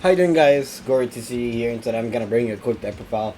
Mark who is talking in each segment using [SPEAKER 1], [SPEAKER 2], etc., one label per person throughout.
[SPEAKER 1] How you doing, guys? Great to see you here, and today I'm gonna bring you a quick deck profile.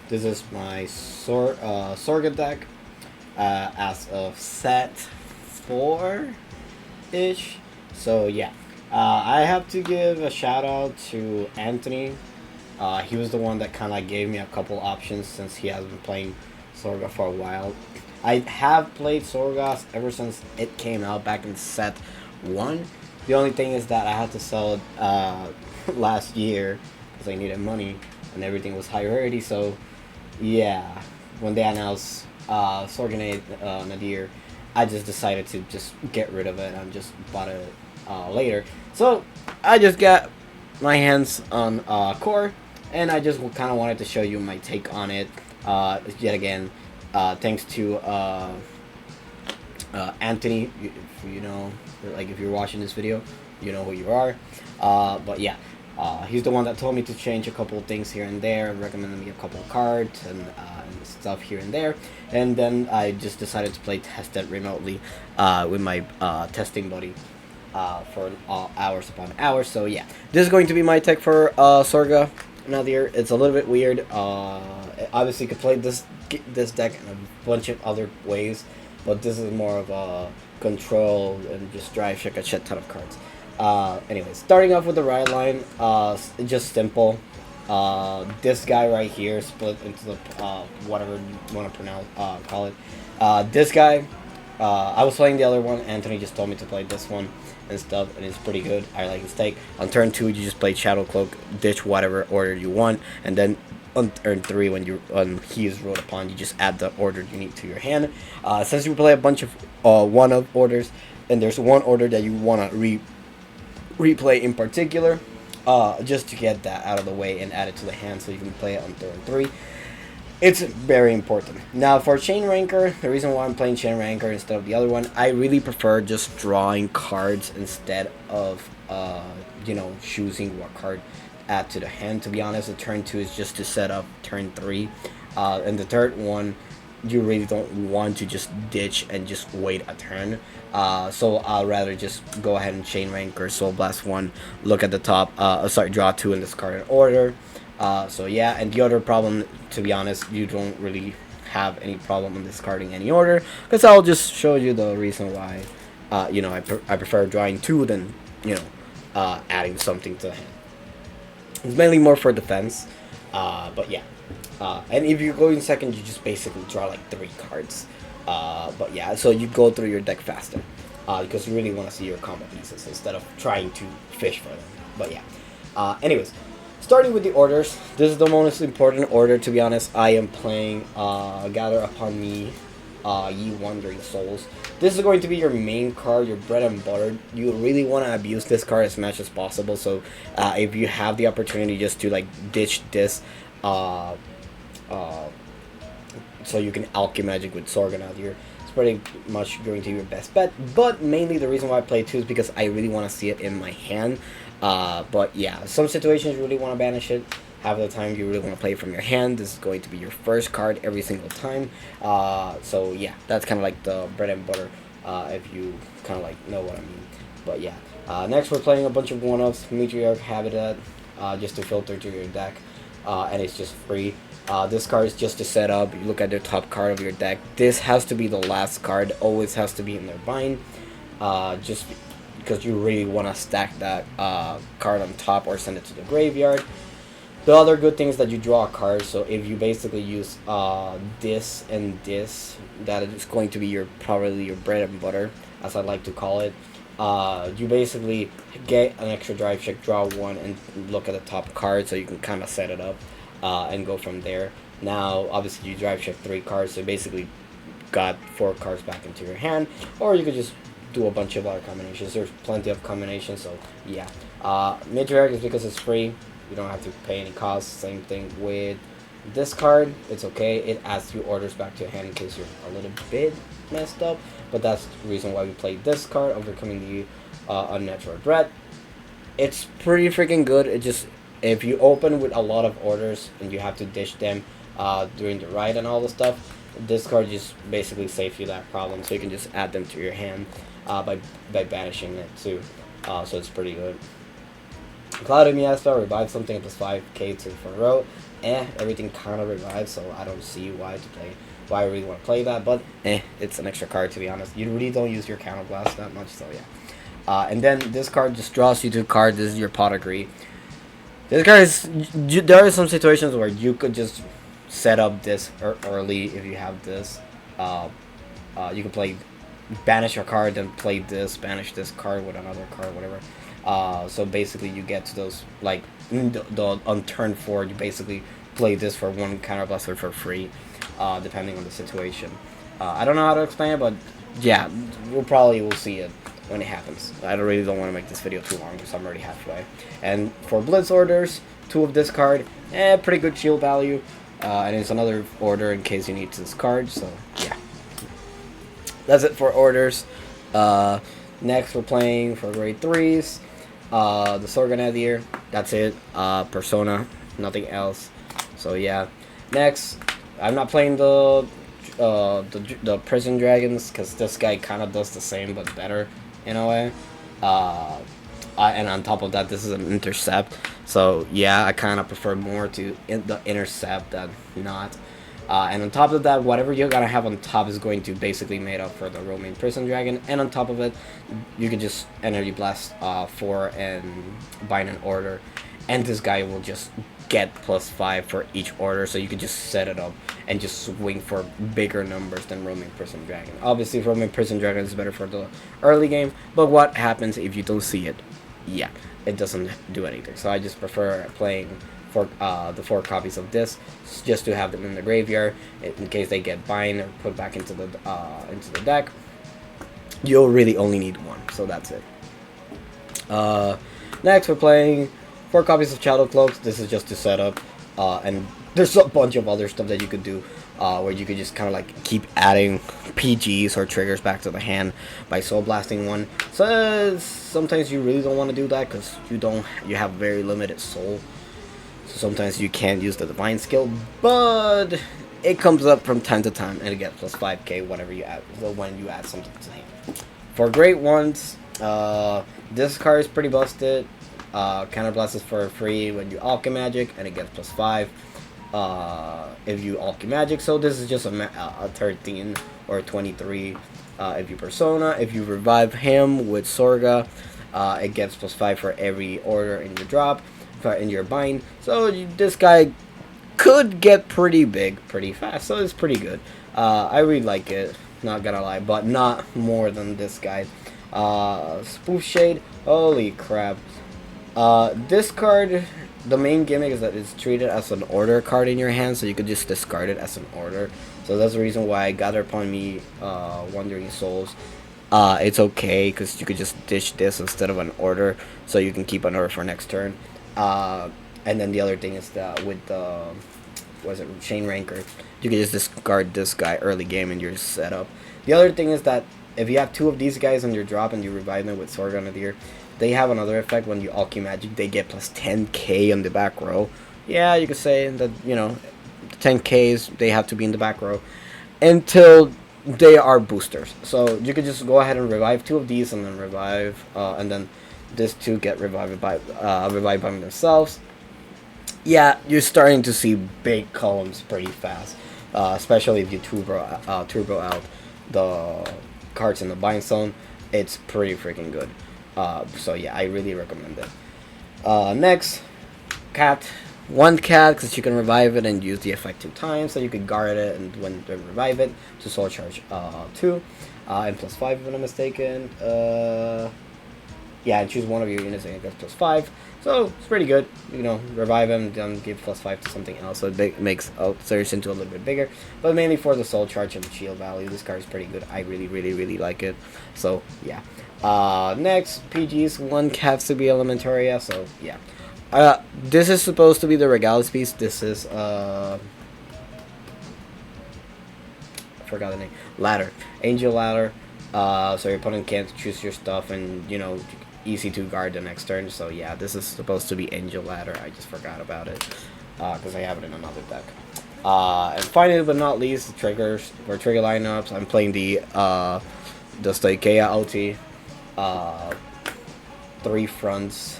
[SPEAKER 1] This is my Zorga deck as of set 4 ish. So yeah, I have to give a shout out to Anthony. He was the one that kind of gave me a couple options since he has been playing Zorga for a while. I have played Zorga ever since it came out back in set 1. The only thing is that I had to sell it last year because I needed money and everything was high rarity. So yeah, when they announced Sorganate Nadir, I just decided to just get rid of it and just bought it later. So I just got my hands on Core, and I just kind of wanted to show you my take on it. Yet again, thanks to Anthony. If you know, like if you're watching this video, you know who you are. But yeah, he's the one that told me to change a couple of things here and there, and recommended me a couple of cards and stuff here and there. And then I just decided to play test it remotely with my testing buddy for hours upon hours. So yeah, this is going to be my tech for Sorga Nadir. It's a little bit weird. Obviously, you could play this deck in a bunch of other ways, but this is more of a control and just drive check a shit ton of cards. Anyways, starting off with the ride line, just simple. This guy right here split into the whatever you want to pronounce call it. This guy, I was playing the other one. Anthony just told me to play this one and stuff, and it's pretty good. I like his take. On turn 2, you just play Shadow Cloak, ditch whatever order you want, and then on turn 3, when he is ruled upon, you just add the order you need to your hand. Since you play a bunch of one of orders, and there's one order that you want to replay in particular, just to get that out of the way and add it to the hand so you can play it on turn 3. It's very important. Now for Chain Ranker, the reason why I'm playing Chain Ranker instead of the other one, I really prefer just drawing cards instead of choosing what card add to the hand. To be honest, the turn 2 is just to set up turn 3, and the third one you really don't want to just ditch and just wait a turn. So I'll rather just go ahead and Chain Ranker, Soul Blast 1, look at the top, draw 2 and discard an order. So yeah, and the other problem, to be honest, you don't really have any problem in discarding any order, because I'll just show you the reason why. I prefer drawing 2 than adding something to the hand. It's mainly more for defense, but yeah. And if you go in second, you just basically draw like 3 cards. But yeah, so you go through your deck faster, because you really want to see your combo pieces instead of trying to fish for them. But yeah. Anyways, starting with the orders, this is the most important order, to be honest. I am playing Gather Upon Me, Ye Wandering Souls. This is going to be your main card, your bread and butter. You really want to abuse this card as much as possible. So if you have the opportunity just to like ditch this, so you can alchemy magic with Zorga out here, it's pretty much going to be your best bet. But mainly the reason why I play 2 is because I really want to see it in my hand. But yeah, some situations you really want to banish it. Half of the time you really want to play it from your hand. This is going to be your first card every single time. So yeah, that's kind of like the bread and butter, if you kind of like know what I mean. But yeah, next we're playing a bunch of one-ups, Matriarch Habitat, just to filter through your deck, and it's just free. This card is just to set up. You look at the top card of your deck. This has to be the last card. Always has to be in their bind. Just because you really want to stack that card on top or send it to the graveyard. The other good thing is that you draw a card. So if you basically use this and this, that is going to be probably your bread and butter, as I like to call it. You basically get an extra drive check, draw 1, and look at the top card, so you can kind of set it up and go from there. Now, obviously, you drive check 3 cards, so basically got 4 cards back into your hand, or you could just do a bunch of other combinations. There's plenty of combinations, so yeah. Matriarch is because it's free. You don't have to pay any costs. Same thing with this card. It's okay. It adds 2 orders back to your hand in case you're a little bit messed up. But that's the reason why we played this card, overcoming the unnatural threat. It's pretty freaking good. It just, if you open with a lot of orders and you have to dish them during the ride and all the stuff, this card just basically saves you that problem. So you can just add them to your hand by banishing it too. So it's pretty good. Cloud Miaspa revives something plus 5k to for row. Everything kind of revives, so I don't see why I really want to play that. But it's an extra card to be honest. You really don't use your counterblast that much, so yeah. And then this card just draws you to a card. This is your Pottery. This card is. There are some situations where you could just set up this early if you have this. You can play, banish your card, then play this, banish this card with another card, whatever. So basically, you get to those like on turn 4, you basically play this for one counterblaster for free, depending on the situation. I don't know how to explain it, but yeah, we'll see it when it happens. I really don't want to make this video too long because I'm already halfway. And for Blitz orders, 2 of this card, pretty good shield value. And it's another order in case you need this card, so yeah. That's it for orders. Next we're playing for grade 3s. The Zorga Nadir, that's it. Persona, nothing else. So yeah. Next, I'm not playing the Prison Dragons because this guy kind of does the same but better in a way. And on top of that, this is an intercept. So yeah, I kind of prefer more to the intercept than not. And on top of that, whatever you're gonna have on top is going to basically made up for the roaming Prison Dragon. And on top of it, you can just Energy Blast 4 and bind an order, and this guy will just get +5 for each order. So you can just set it up and just swing for bigger numbers than roaming Prison Dragon. Obviously, roaming Prison Dragon is better for the early game, but what happens if you don't see it? Yeah, it doesn't do anything. So I just prefer playing for the 4 copies of this just to have them in the graveyard in case they get bind or put back into the deck. You'll really only need 1, so that's it. Next we're playing 4 copies of Shadow Cloaks. This is just to set up, and there's a bunch of other stuff that you could do, where you could just kind of like keep adding PGs or triggers back to the hand by soul blasting 1. So sometimes you really don't want to do that because you have very limited soul. So sometimes you can't use the divine skill, but it comes up from time to time and it gets +5k whatever you add when you add something to the hand. For great ones, this card is pretty busted. Counterblast is for free when you Alchemagic, and it gets +5 if you Alchemagic. So this is just a 13 or 23 if you Persona. If you revive him with Zorga, it gets +5 for every order in your drop, in your bind. So this guy could get pretty big pretty fast, so it's pretty good. I really like it, not gonna lie, but not more than this guy. Spoof Shade, holy crap. This card, the main gimmick is that it's treated as an order card in your hand, so you could just discard it as an order. So that's the reason why I Gather Upon Me, Wandering Souls. It's okay because you could just dish this instead of an order, so you can keep an order for next turn. And then the other thing is that with the Chain Ranker, you can just discard this guy early game and you're set up. The other thing is that if you have 2 of these guys on your drop and you revive them with Zorga Nadir, they have another effect. When you Alchemagic, they get +10k on the back row. Yeah, you could say that, 10ks, they have to be in the back row until they are boosters. So you could just go ahead and revive 2 of these and then revive, and then this 2 get revived by themselves. Yeah, you're starting to see big columns pretty fast, especially if you turbo out the cards in the bind zone. It's pretty freaking good. So yeah, I really recommend it. Next, cat. 1 cat, because you can revive it and use the effect 2 times, so you can guard it and then revive it to soul charge 2, and +5 if I'm not mistaken. Yeah, and choose one of your units and it gets +5. So it's pretty good. Revive him, then give +5 to something else. So it makes Surge into a little bit bigger. But mainly for the soul charge and the shield value, this card is pretty good. I really, really, really like it. So yeah. Next, PGs. 1 has to be Elementaria. So yeah. This is supposed to be the Regalis piece. This is I forgot the name. Ladder. Angel Ladder. So your opponent can't choose your stuff, and easy to guard the next turn. So yeah, this is supposed to be Angel Ladder. I just forgot about it because I have it in another deck. And finally but not least, the triggers. For trigger lineups, I'm playing the Stoikea OT, 3 fronts,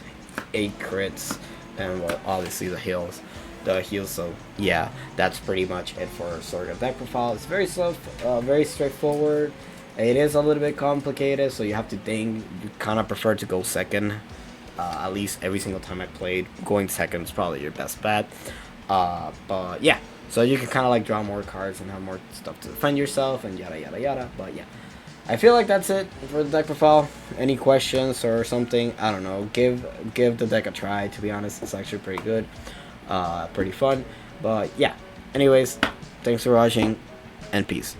[SPEAKER 1] 8 crits, and well, obviously the heals. So yeah, that's pretty much it for Zorga deck profile. It's very slow, very straightforward. It is a little bit complicated, so you have to think. You kind of prefer to go second. At least every single time I played, going second is probably your best bet. But yeah, so you can kind of like draw more cards and have more stuff to defend yourself and yada yada yada. But yeah, I feel like that's it for the deck profile. Any questions or something? I don't know. Give the deck a try. To be honest, it's actually pretty good, pretty fun. But yeah. Anyways, thanks for watching, and peace.